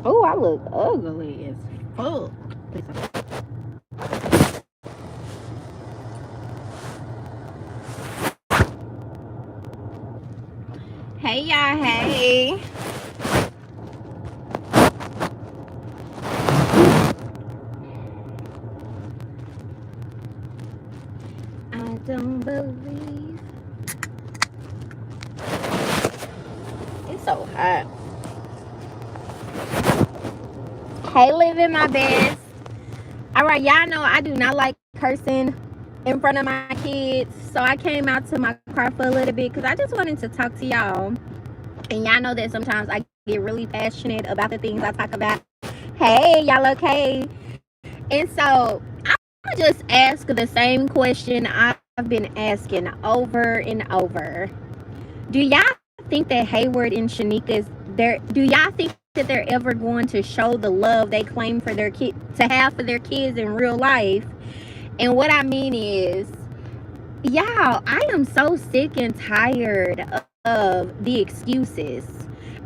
Oh, I look ugly as fuck. Hey y'all, hey. I don't believe it's so hot. Hey, living my best. All right, y'all know I do not like cursing in front of my kids, so I came out to my car for a little bit because I just wanted to talk to y'all. And y'all know that sometimes I get really passionate about the things I talk about. Hey, y'all okay? And so I'm gonna just ask the same question I've been asking over and over. Do y'all think that Heyward and Shanika is there? Do y'all think that they're ever going to show the love they claim for their kid to have for their kids in real life? And what I mean is, y'all, I am so sick and tired of the excuses.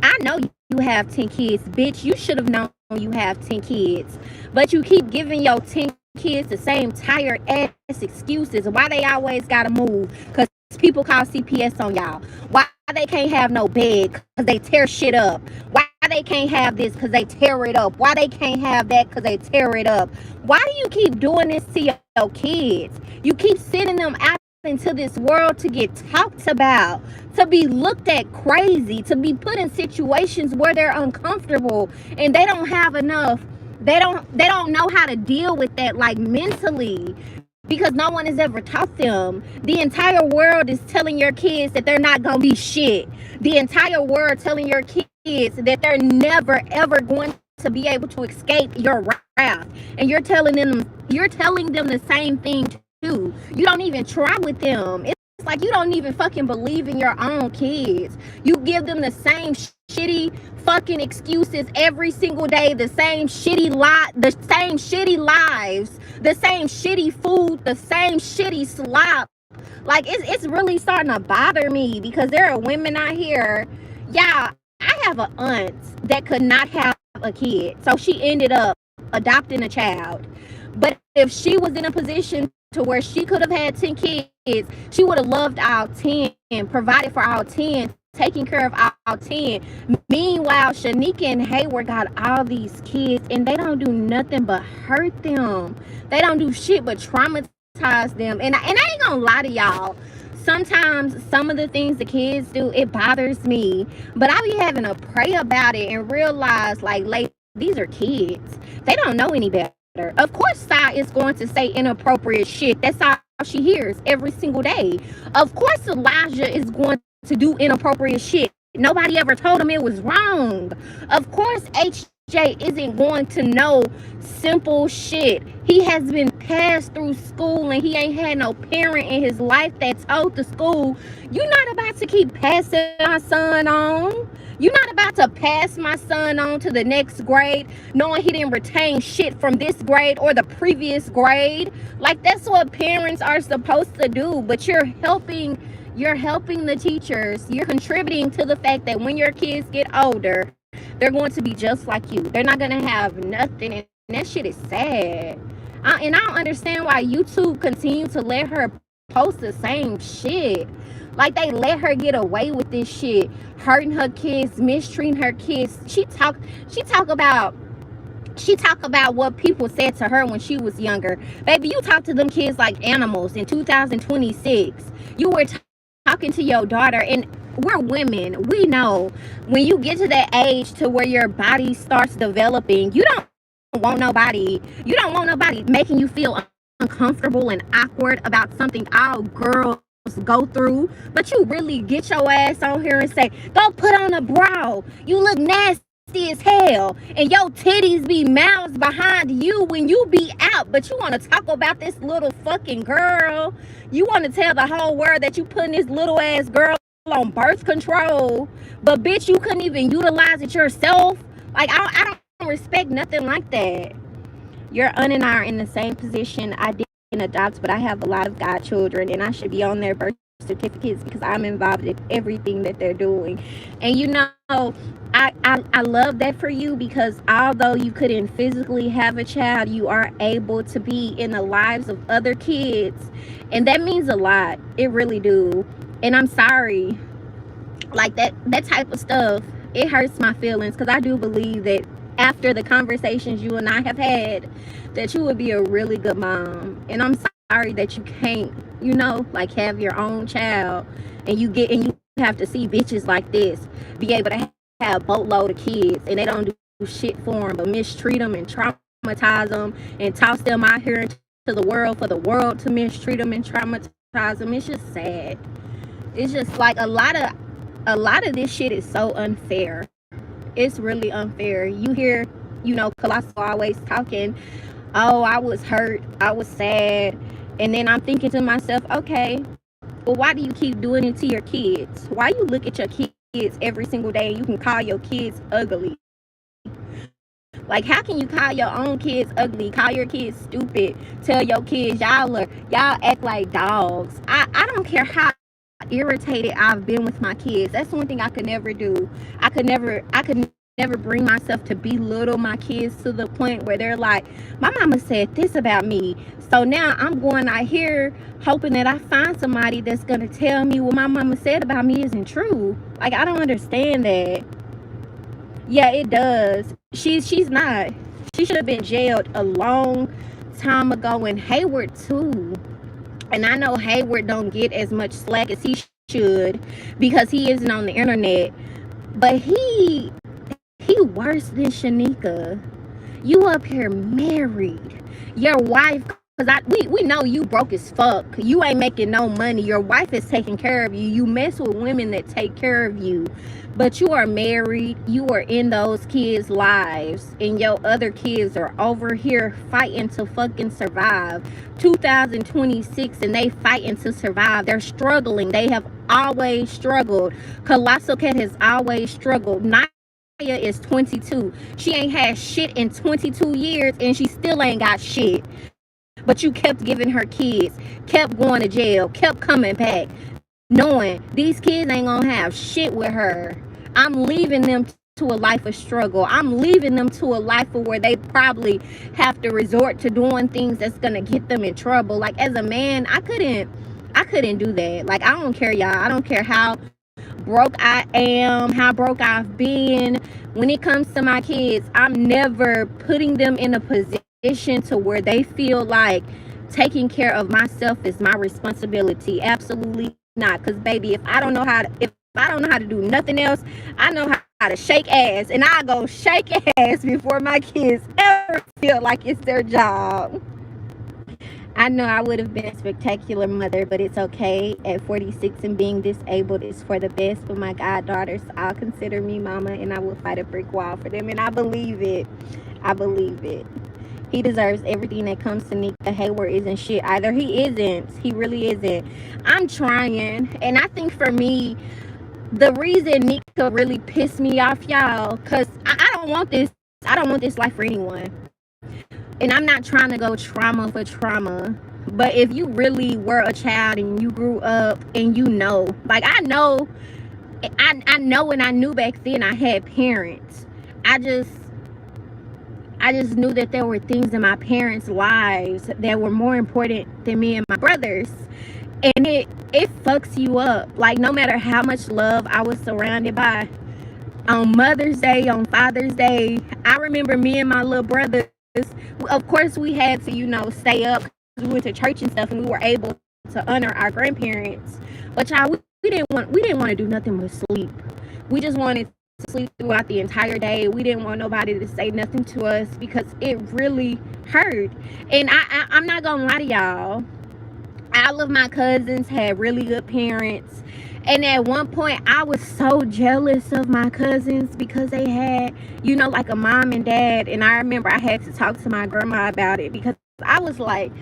I know you have 10 kids, bitch. You should have known you have 10 kids, but you keep giving your 10 kids the same tired ass excuses. Why they always gotta move? Because people call CPS on y'all. Why they can't have no bed? Because they tear shit up. Why they can't have this? Because they tear it up. Why they can't have that? Because they tear it up. Why do you keep doing this to your kids? You keep sending them out into this world to get talked about, to be looked at crazy, to be put in situations where they're uncomfortable and they don't have enough. They don't know how to deal with that, like, mentally, because no one has ever taught them. The entire world is telling your kids that they're not gonna be shit. The entire world telling your kids that they're never ever going to be able to escape your wrath. And you're telling them the same thing too. You don't even try with them. It's like you don't even fucking believe in your own kids. You give them the same shitty fucking excuses every single day, the same shitty the same shitty lives, the same shitty food, the same shitty slop. Like, it's really starting to bother me, because there are women out here. Yeah, I have an aunt that could not have a kid, so she ended up adopting a child. But if she was in a position to where she could have had 10 kids, she would have loved all 10, provided for all 10, taking care of all 10. Meanwhile, Shanika and Heyward got all these kids, and they don't do nothing but hurt them. They don't do shit but traumatize them. And I ain't gonna lie to y'all. Sometimes some of the things the kids do, it bothers me. But I be having to pray about it and realize, like, these are kids. They don't know any better. Of course, Sai is going to say inappropriate shit. That's all she hears every single day. Of course, Elijah is going to do inappropriate shit. Nobody ever told him it was wrong. Of course, HJ isn't going to know simple shit. He has been passed through school, and he ain't had no parent in his life that told the school, you're not about to keep passing my son on. You're not about to pass my son on to the next grade, knowing he didn't retain shit from this grade or the previous grade. Like, that's what parents are supposed to do. But you're helping the teachers. You're contributing to the fact that when your kids get older, they're going to be just like you. They're not going to have nothing. And that shit is sad. And I don't understand why YouTube continue to let her post the same shit. Like, they let her get away with this shit, hurting her kids, mistreating her kids. She talk about what people said to her when she was younger. Baby, you talk to them kids like animals in 2026. You were talking to your daughter, and we're women. We know when you get to that age to where your body starts developing, you don't want nobody making you feel uncomfortable and awkward about something all girls go through. But you really get your ass on here and say, go put on a bra, you look nasty as hell, and your titties be mouths behind you when you be out. But you want to talk about this little fucking girl. You want to tell the whole world that you putting this little ass girl on birth control, but bitch, you couldn't even utilize it yourself. Like, I don't respect nothing like that. Your aunt and I are in the same position. I didn't adopt, but I have a lot of godchildren, and I should be on their birth certificates because I'm involved in everything that they're doing. And you know, I love that for you, because although you couldn't physically have a child, you are able to be in the lives of other kids, and that means a lot. It really do. And I'm sorry, like that type of stuff, it hurts my feelings, because I do believe that after the conversations you and I have had, that you would be a really good mom. And I'm sorry that you can't, you know, like, have your own child, and you have to see bitches like this be able to have a boatload of kids, and they don't do shit for them but mistreat them and traumatize them and toss them out here into the world for the world to mistreat them and traumatize them. It's just sad. It's just like a lot of this shit is so unfair. It's really unfair. You hear, you know, Colossal always talking, oh, I was hurt, I was sad. And then I'm thinking to myself, okay, well, why do you keep doing it to your kids? Why you look at your kids every single day and you can call your kids ugly? Like, how can you call your own kids ugly, call your kids stupid, tell your kids y'all act like dogs? I don't care how irritated I've been with my kids. That's one thing I could never do. I could never bring myself to belittle my kids to the point where they're like, my mama said this about me, so now I'm going out here hoping that I find somebody that's gonna tell me what my mama said about me isn't true. Like, I don't understand that. Yeah, it does. She's not. She should have been jailed a long time ago, and Heyward too. And I know Heyward don't get as much slack as he should because he isn't on the internet, but he worse than Shanika. You up here married, your wife, because we know you broke as fuck. You ain't making no money. Your wife is taking care of you. You mess with women that take care of you, but you are married. You are in those kids' lives, and your other kids are over here fighting to fucking survive. 2026, and they fighting to survive. They're struggling. They have always struggled. Colossal Cat has always struggled. Naya is 22. She ain't had shit in 22 years, and she still ain't got shit. But you kept giving her kids, kept going to jail, kept coming back, knowing these kids ain't gonna have shit with her. I'm leaving them to a life of struggle. I'm leaving them to a life of where they probably have to resort to doing things that's gonna get them in trouble. Like, as a man, I couldn't do that. Like, I don't care, y'all. I don't care how broke I am, how broke I've been. When it comes to my kids, I'm never putting them in a position to where they feel like taking care of myself is my responsibility. Absolutely not. Because baby, if I don't know how to do nothing else, I know how to shake ass, and I go shake ass before my kids ever feel like it's their job. I know I would have been a spectacular mother, but it's okay. At 46 and being disabled is for the best. But my goddaughters, I'll consider me mama, and I will fight a brick wall for them, and I believe it. I believe it. He deserves everything that comes to Nika. Heyward isn't shit either. He isn't. He really isn't. I'm trying. And I think for me, the reason Nika really pissed me off, y'all, because I don't want this. I don't want this life for anyone. And I'm not trying to go trauma for trauma. But if you really were a child and you grew up and you know, like I know and I knew back then I had parents. I just knew that there were things in my parents' lives that were more important than me and my brothers. And it fucks you up. Like, no matter how much love I was surrounded by, on Mother's Day, on Father's Day, I remember me and my little brothers, of course we had to, you know, stay up. We went to church and stuff, and we were able to honor our grandparents. But y'all, we didn't want to do nothing but sleep. We just wanted to sleep throughout the entire day. We didn't want nobody to say nothing to us because it really hurt. And I'm not gonna lie to y'all, all of my cousins had really good parents, and at one point I was so jealous of my cousins because they had, you know, like a mom and dad. And I remember I had to talk to my grandma about it because I was like,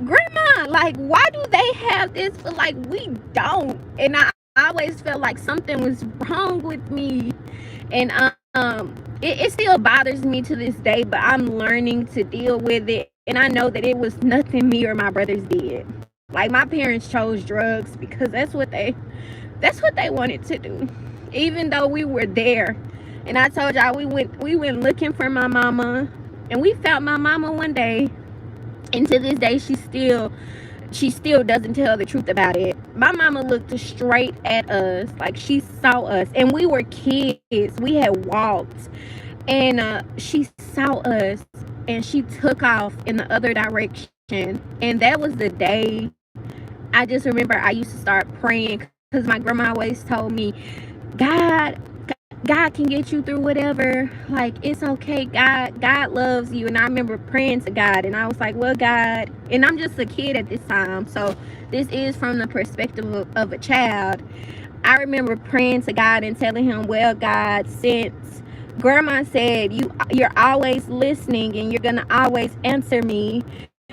Grandma, like, why do they have this but like we don't? And I always felt like something was wrong with me. And it still bothers me to this day, but I'm learning to deal with it. And I know that it was nothing me or my brothers did. Like, my parents chose drugs because that's what they wanted to do. Even though we were there. And I told y'all we went looking for my mama, and we found my mama one day. And to this day, she still doesn't tell the truth about it. My mama looked straight at us, like she saw us, and we were kids. We had walked, and she saw us, and she took off in the other direction. And that was the day I just remember I used to start praying, because my grandma always told me, God can get you through whatever. Like, it's okay. God loves you. And I remember praying to God, and I was like, well, God, and I'm just a kid at this time, so this is from the perspective of a child. I remember praying to God and telling him, well, God, since Grandma said you're always listening and you're gonna always answer me,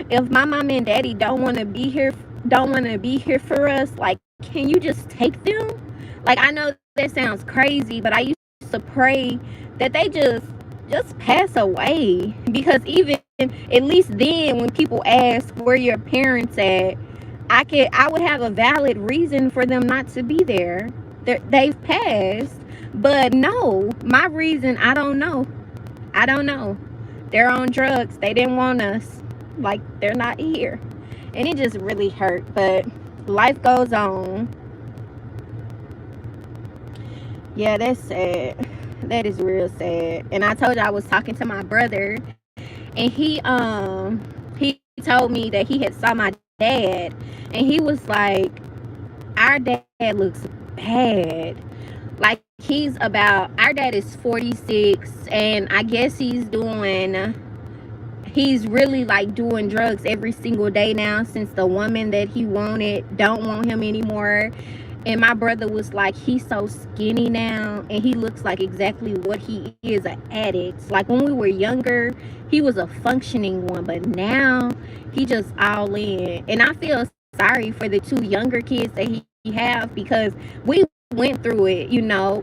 if my mom and daddy don't want to be here for us, like, can you just take them? Like, I know that sounds crazy, but I used to pray that they just pass away, because even at least then, when people ask where your parents at, I would have a valid reason for them not to be there. They've passed. But no, my reason, I don't know. They're on drugs. They didn't want us. Like, they're not here. And it just really hurt, but life goes on. Yeah, that's sad. That is real sad. And I told you I was talking to my brother, and he told me that he had saw my dad, and he was like, our dad looks bad. Like, our dad is 46, and I guess he's really like doing drugs every single day now, since the woman that he wanted don't want him anymore. And my brother was like, he's so skinny now, and he looks like exactly what he is, an addict. Like, when we were younger, he was a functioning one, but now he just all in. And I feel sorry for the two younger kids that he have, because we went through it,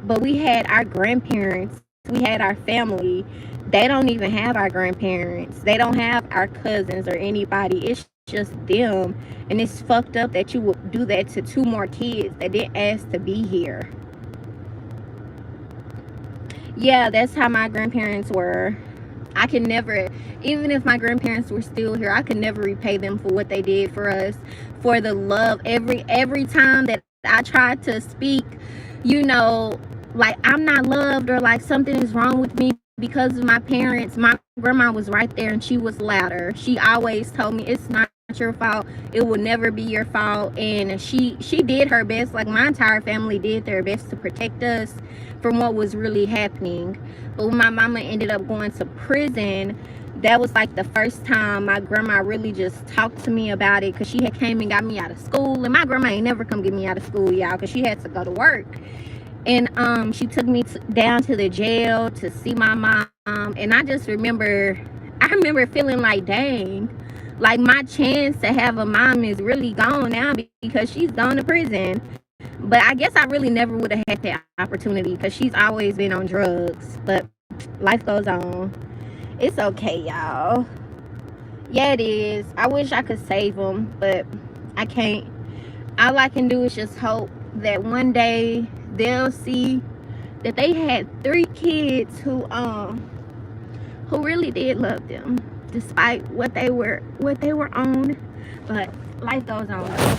but we had our grandparents, we had our family. They don't even have our grandparents. They don't have our cousins or anybody. It's just them. And it's fucked up that you would do that to two more kids that didn't ask to be here. Yeah, that's how my grandparents were. I can never, even if my grandparents were still here, I could never repay them for what they did for us, for the love. Every time that I tried to speak, like I'm not loved, or like something is wrong with me because of my parents, my grandma was right there, and she was louder. She always told me, it's not your fault, it will never be your fault. And she did her best. Like, my entire family did their best to protect us from what was really happening. But when my mama ended up going to prison, that was like the first time my grandma really just talked to me about it, because she had came and got me out of school. And my grandma ain't never come get me out of school, y'all, because she had to go to work. And she took me down to the jail to see my mom. And I just remember feeling like, dang, like my chance to have a mom is really gone now, because she's gone to prison. But I guess I really never would have had that opportunity, because she's always been on drugs. But life goes on. It's okay, y'all. Yeah, it is. I wish I could save them, but I can't. All I can do is just hope that one day they'll see that they had 3 kids who really did love them, despite what they were on. But life goes on.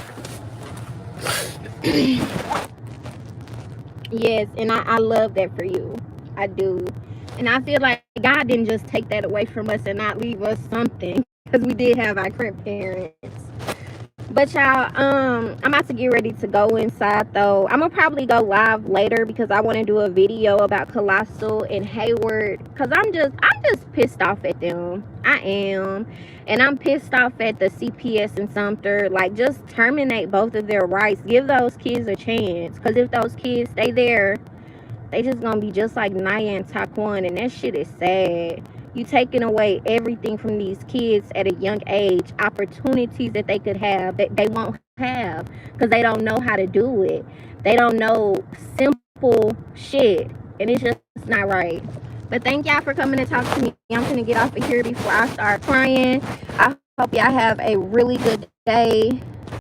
Yes, and I love that for you. I do. And I feel like God didn't just take that away from us and not leave us something, because we did have our grandparents. But y'all, I'm about to get ready to go inside though. I'm gonna probably go live later, because I want to do a video about Colossal and Heyward, because I'm just pissed off at them. I am. And I'm pissed off at the CPS and Sumter. Like, just terminate both of their rights. Give those kids a chance, because if those kids stay there, they just gonna be just like Naya and Taquan, and that shit is sad. You taking away everything from these kids at a young age, opportunities that they could have that they won't have, because they don't know how to do it. They don't know simple shit, and it's just not right. But thank y'all for coming to talk to me. I'm gonna get off of here before I start crying. I hope y'all have a really good day.